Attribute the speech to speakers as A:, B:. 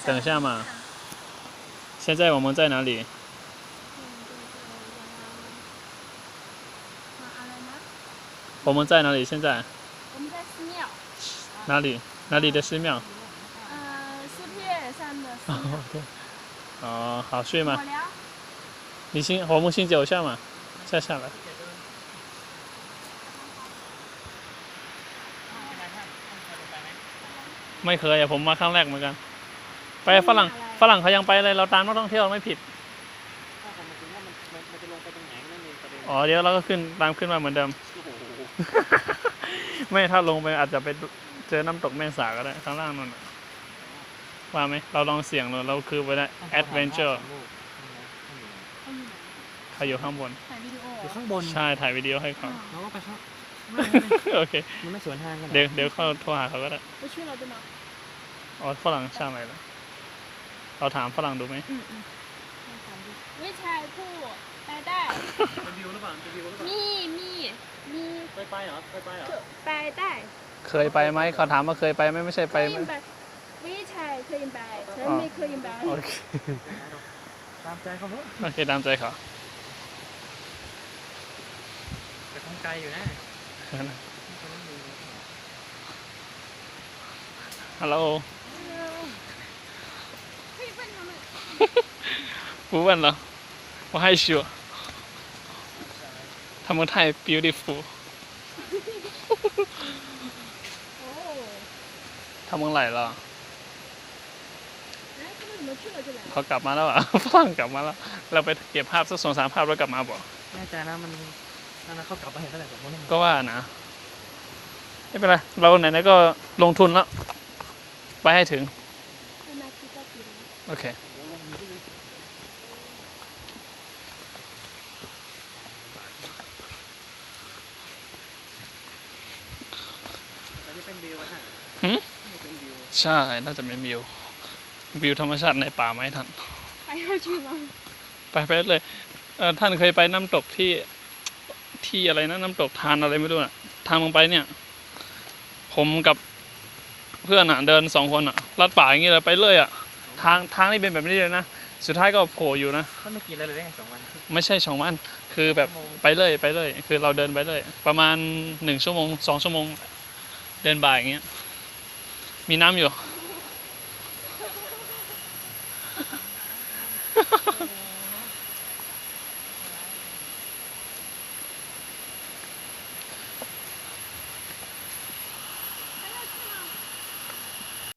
A: 等下嘛。现在我们在哪里？我们在哪里？现在？
B: 我们在寺庙。
A: 哪里？哪里的寺庙？
B: 寺片上的寺庙。
A: 对。哦，好睡吗？
B: 我聊。
A: 我们先走下嘛，再下来。ไม่เคยอะผมมาครั้งแรกเหมือนกันไปฝรั่งเขายังไปเลยเราตามนักท่องเที่ยวไม่ผิดอ๋อเดี๋ยวเราก็ตามขึ้นมาเหมือนเดิมไม่ถ้าลงไปอาจจะไปเจอน้ำตกแม่สาก็ได้ข้างล่างนั่นว่าไหมเราลองเสี่ยงเราคือไปได้แอดเวนเจอร์เขาอยู่ข้างบน
B: อยู่ข้างบน
A: ใช่ถ่ายวิดีโอให้เขา
B: เราก็ไปข้าง
A: โอเค
B: มันไม่สวนทางกัน
A: เดี๋ยวเขาโทรหาเขาก็ได้
B: ไปช่วยเราด้วยนะ
A: อ๋อฝรั่งช่างอะไรล่ะเราถามฝรั่งดูไหม
B: วิชัยผู้ไปได้
A: เป็นวิวหรือเปล่าเป็นวิวหรือเปล่า
B: มี
A: ไปเหรอไปเหรอ
B: ไปได้
A: เคยไปไหมเขาถามว่าเคยไปไหมไม่ใช่ไปไหม
B: วิชัยเคยไปฉันไม่เคยไป
A: โอเค
B: ตามใจเขาเถอะ
A: โอเคตามใจเขา
B: แต่ต้องไกลอยู่นะ
A: ฮัลโหล不问了我害羞他们太 beautiful 他们来了เขากลับมาแล้วอ่ะฝรั่งกลับมาแล้วเราไปเก็บภาพสัก2-3 ภาพแล้วกลับมาบอก
B: แน่ใจนะมันเขากลับมาเห็นตั้งแต่ผม
A: ก็ว่านะไม่เป็นไรเราไหนๆก็ลงทุนแล้วไปให้ถึงโอเคใช่น่าจะเป็นวิวธรรมชาติในป่าไม้ท่าน
B: ไปเขาชื่อมั้ง
A: ไปเลยท่านเคยไปน้ำตกที่อะไรนะน้ำตกทานอะไรไม่รู้น่ะทางลงไปเนี่ยผมกับเพื่อนเดิน2 คนลัดป่าอย่างนี้เลยไปเลยทางนี่เป็นแบบนี้เลยนะสุดท้ายก็โผล่อยู่นะ
B: ท่านไม่กินอะไรเลยได้2 วัน
A: ไม่ใช่2 วันคือแบบไปเลยคือเราเดินไปเลยประมาณ1 ชั่วโมง2 ชั่วโมงเดินบ่ายอย่างเงี้ยมีน้ำอยู่